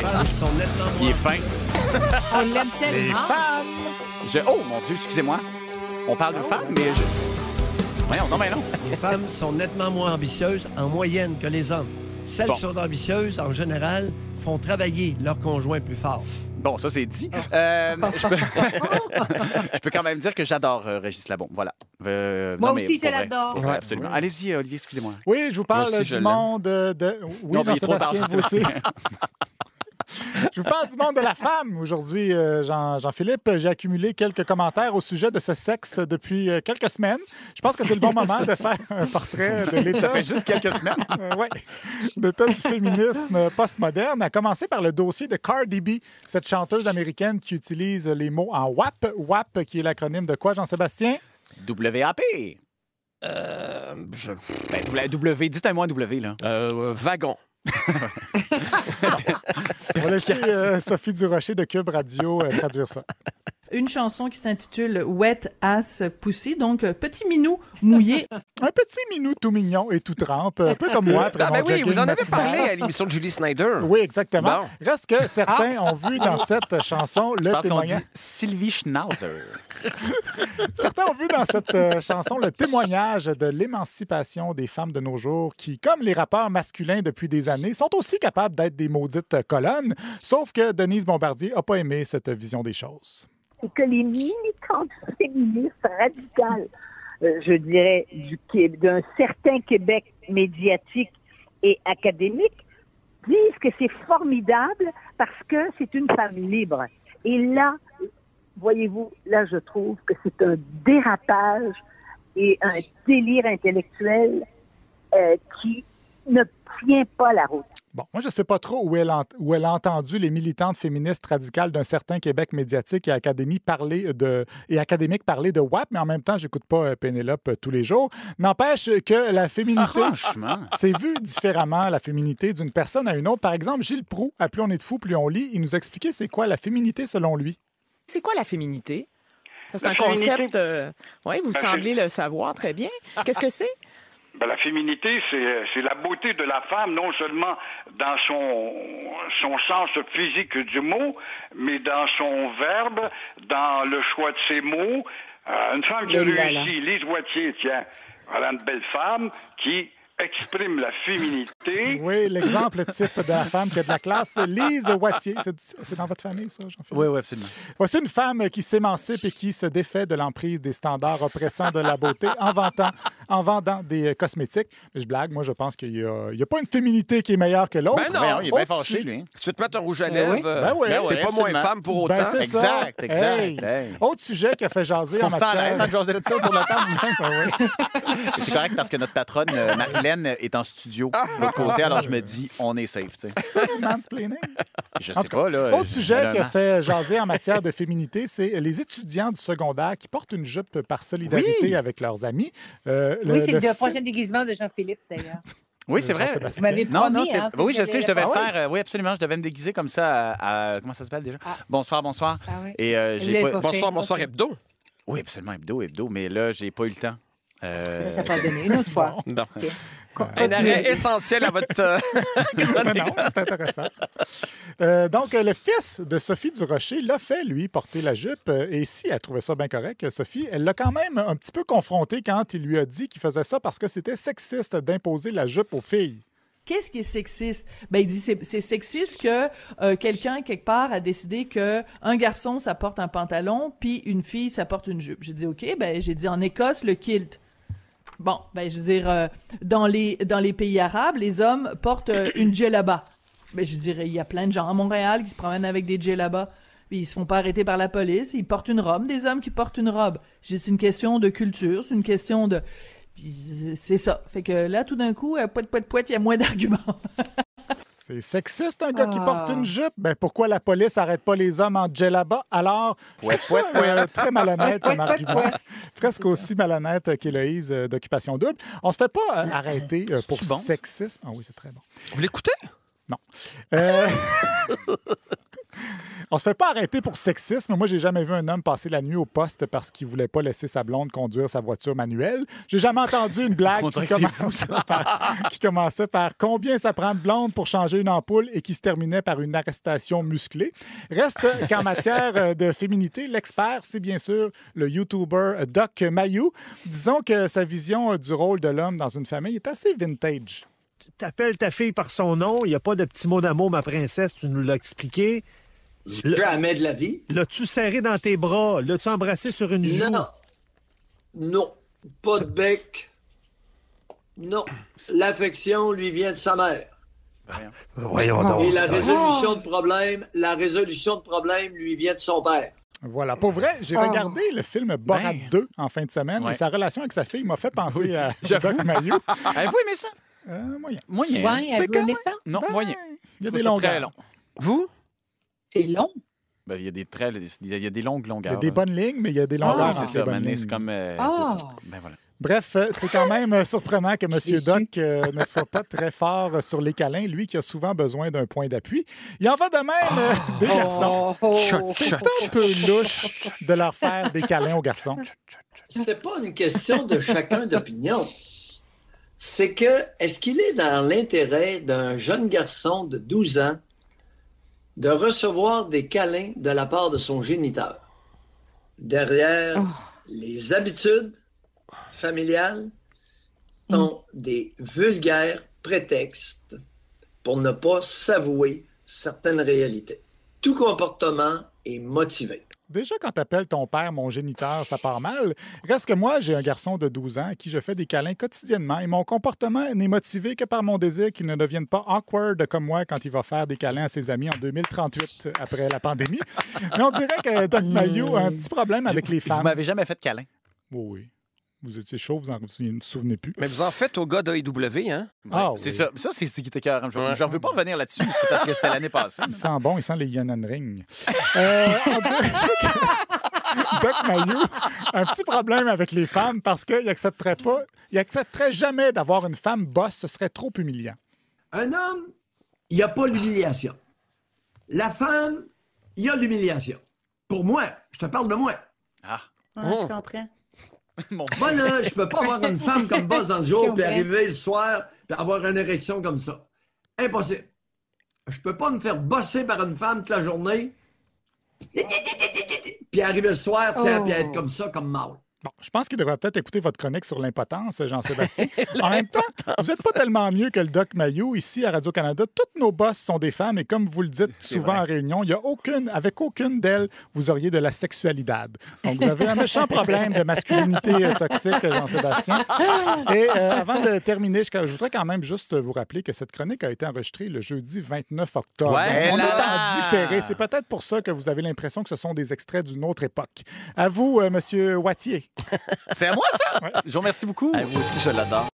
femmes sont nettement Il est fin. On l'aime Les tellement. femmes. Oh, mon Dieu, excusez-moi. On parle de femmes, mais je... Voyons, non, mais non. Les femmes sont nettement moins ambitieuses en moyenne que les hommes. Celles Bon. qui sont ambitieuses, en général, font travailler leur conjoint plus fort. Bon, ça, c'est dit. Je peux... je peux quand même dire que j'adore Régis Labaume. Voilà. Moi non, mais aussi, je pour vrai. l'adore. Pour vrai, absolument. Allez-y, Olivier, excusez-moi. Oui, je vous parle Moi aussi, je du l'aime. monde de... Oui, Non, mais il est trop tard, Jean-Sébastien, vous aussi. Jean-Sébastien. Je vous parle du monde de la femme aujourd'hui, Jean-Philippe. J'ai accumulé quelques commentaires au sujet de ce sexe depuis quelques semaines. Je pense que c'est le bon moment de faire un portrait de l'état. Ça fait juste quelques semaines. Ouais. L'état du féminisme postmoderne, à commencer par le dossier de Cardi B, cette chanteuse américaine qui utilise les mots en WAP. WAP, qui est l'acronyme de quoi, Jean-Sébastien? WAP. Ben, W, dites un mot en W, là. Wagon. On va laisser Sophie Durocher de Cube Radio traduire ça. Une chanson qui s'intitule Wet Ass Pussy, donc petit minou mouillé. Un petit minou tout mignon et tout trempe, un peu comme moi après Ah, mon ben oui, jogging vous en avez matinal. parlé à l'émission de Julie Snyder. Oui, exactement. Bon. Reste que certains ont vu dans cette chanson Je le pense qu'on dit témoignage. Sylvie Schnauzer. Certains ont vu dans cette chanson le témoignage de l'émancipation des femmes de nos jours qui, comme les rappeurs masculins depuis des années, sont aussi capables d'être des maudites colonnes. Sauf que Denise Bombardier n'a pas aimé cette vision des choses. C'est que les militantes féministes radicales, je dirais, d'un certain Québec médiatique et académique, disent que c'est formidable parce que c'est une femme libre. Et là, voyez-vous, là, je trouve que c'est un dérapage et un délire intellectuel qui ne tient pas la route. Bon, moi, je ne sais pas trop où elle a entendu les militantes féministes radicales d'un certain Québec médiatique et académique parler de WAP, mais en même temps, j'écoute pas Pénélope tous les jours. N'empêche que la féminité, Franchement. c'est vu différemment, la féminité d'une personne à une autre. Par exemple, Gilles Proulx, à Plus on est de fous, plus on lit, il nous expliquait c'est quoi la féminité selon lui. C'est quoi la féminité? C'est La un féminité- concept... oui, vous semblez le savoir très bien. Qu'est-ce que c'est? Ben, la féminité, c'est la beauté de la femme, non seulement dans son sens physique du mot, mais dans son verbe, dans le choix de ses mots. Une femme qui a réussi, Lise Wattier, tiens, voilà une belle femme qui exprime la féminité. Oui, l'exemple type de la femme qui a de la classe, c'est Lise Wattier. C'est dans votre famille, ça, Jean-Philippe? Oui, absolument. Voici une femme qui s'émancipe et qui se défait de l'emprise des standards oppressants de la beauté en vendant des cosmétiques. Mais je blague, moi, je pense qu'il n'y a pas une féminité qui est meilleure que l'autre. Ben non, Voyons, il est bien Au-dessus. fâché, lui. Si tu te mets un rouge à Ben lèvres, oui. Ben oui. t'es pas moins absolument. femme pour autant. Ben, c'est ça. Exact. Hey. Hey. Autre sujet qui a fait jaser en On s'en matière... l'aide, José de ça pour le temps. C'est correct parce que notre patronne, Marilyn, est en studio de l'autre côté, alors je me dis, on est safe. Tu sais. C'est ça du mansplaining? Je En sais tout cas, pas, là. autre sujet elle a un qui a masque. fait jaser en matière de féminité, c'est les étudiants du secondaire qui portent une jupe par solidarité avec leurs amis. Oui, c'est le prochain déguisement de Jean-Philippe, d'ailleurs. Oui, c'est vrai. Jean-Sébastien. Vous m'avez Non, promis, non, c'est... hein, Oui, je que sais, je j'allais devais faire. faire... oui, absolument, je devais me déguiser comme ça comment ça s'appelle déjà? Bonsoir. Ah oui. Et Vous j'ai l'avez pas... pas fait. Bonsoir, hebdo. Oui, absolument, hebdo, mais là, j'ai pas eu le temps. Ça va donner une autre fois. Bon. OK. Un arrêt essentiel à votre... Mais non, c'est intéressant. Donc, le fils de Sophie Durocher l'a fait, lui, porter la jupe. Et si elle trouvait ça bien correct, Sophie, elle l'a quand même un petit peu confronté quand il lui a dit qu'il faisait ça parce que c'était sexiste d'imposer la jupe aux filles. Qu'est-ce qui est sexiste? Ben, il dit c'est sexiste que quelqu'un, quelque part, a décidé que un garçon, ça porte un pantalon, puis une fille, ça porte une jupe. J'ai dit, OK, ben, j'ai dit en Écosse, le kilt. Bon, ben, je veux dire, dans les pays arabes, les hommes portent une djellaba. Ben, je dirais, il y a plein de gens à Montréal qui se promènent avec des djellabas. Puis ils se font pas arrêter par la police. Ils portent une robe, des hommes qui portent une robe. J'ai dit, c'est une question de culture, c'est une question de... Puis c'est ça. Fait que là, tout d'un coup, poète, il y a moins d'arguments. C'est sexiste, un gars qui porte une jupe. Ben, pourquoi la police n'arrête pas les hommes en djellaba? Alors, je trouve ça, très malhonnête comme argument. Presque aussi malhonnête qu'Héloïse d'Occupation Double. On se fait pas arrêter pour bon, ça? sexisme. Ah oui, c'est très bon. Vous l'écoutez? Non. On se fait pas arrêter pour sexisme. Moi, j'ai jamais vu un homme passer la nuit au poste parce qu'il voulait pas laisser sa blonde conduire sa voiture manuelle. J'ai jamais entendu une blague qui commençait par combien ça prend de blonde pour changer une ampoule et qui se terminait par une arrestation musclée. Reste qu'en matière de féminité, l'expert, c'est bien sûr le YouTuber Doc Mayou. Disons que sa vision du rôle de l'homme dans une famille est assez vintage. T'appelles ta fille par son nom, il n'y a pas de petit mot d'amour, ma princesse, tu nous l'as expliqué. Jamais de la vie. L'as-tu serré dans tes bras? L'as-tu embrassé sur une joue? Non. Pas de bec. Non. L'affection lui vient de sa mère. Voyons donc. Et la résolution de problème lui vient de son père. Voilà. Pour vrai, j'ai regardé le film Borat 2 en fin de semaine et sa relation avec sa fille m'a fait penser à Doc Mayou. Avez-vous aimé ça? Moyen. Moyen. Ouais, avez-vous aimé ça? Non, moyen. Il y a des longueurs. Très long. Vous? C'est long. Ben, il y a des longues longueurs. Il y a des bonnes lignes, mais il y a des longueurs. C'est ça, c'est comme... c'est ça. Ben, voilà. Bref, c'est quand même surprenant que M. Doc ne soit pas très fort sur les câlins, lui qui a souvent besoin d'un point d'appui. Il en va de même des garçons. C'est un peu louche de leur faire des câlins aux garçons. C'est pas une question de chacun d'opinion. C'est que, est-ce qu'il est dans l'intérêt d'un jeune garçon de 12 ans de recevoir des câlins de la part de son géniteur? Derrière les habitudes familiales sont des vulgaires prétextes pour ne pas s'avouer certaines réalités. Tout comportement est motivé. Déjà, quand t'appelles ton père mon géniteur, ça part mal. Reste que moi, j'ai un garçon de 12 ans à qui je fais des câlins quotidiennement et mon comportement n'est motivé que par mon désir qu'il ne devienne pas awkward comme moi quand il va faire des câlins à ses amis en 2038 après la pandémie. Mais on dirait que Doc Mayou a un petit problème avec les femmes. Vous m'avez jamais fait de câlin? Oui. Vous étiez chaud, vous ne vous souvenez plus. Mais vous en faites au gars d'AEW, hein? Ah, c'est oui. ça. Ça, c'est ce qui était écœurant. Je ne veux pas revenir là-dessus, mais c'est parce que c'était l'année passée. Il sent bon, il sent les Yannan Ring. On dirait que Doc Mayou a un petit problème avec les femmes parce qu'il n'accepterait jamais d'avoir une femme boss. Ce serait trop humiliant. Un homme, il n'y a pas l'humiliation. La femme, il y a l'humiliation. Pour moi, je te parle de moi. Je comprends. Moi, là, je peux pas avoir une femme comme boss dans le jour, puis arriver le soir, puis avoir une érection comme ça. Impossible. Je peux pas me faire bosser par une femme toute la journée, puis arriver le soir, puis être comme ça, comme mâle. Bon, je pense qu'il devrait peut-être écouter votre chronique sur l'impotence, Jean-Sébastien. En même temps, vous n'êtes pas tellement mieux que le Doc Mayou. Ici, à Radio-Canada, toutes nos boss sont des femmes et comme vous le dites souvent en réunion, avec aucune d'elles, vous auriez de la sexualité. Donc, vous avez un méchant problème de masculinité toxique, Jean-Sébastien. Et avant de terminer, je voudrais quand même juste vous rappeler que cette chronique a été enregistrée le jeudi 29 octobre. Ouais, on est en différé. C'est peut-être pour ça que vous avez l'impression que ce sont des extraits d'une autre époque. À vous, Monsieur Wattier. C'est à moi, ça? Ouais. Je vous remercie beaucoup. Vous aussi, je l'adore.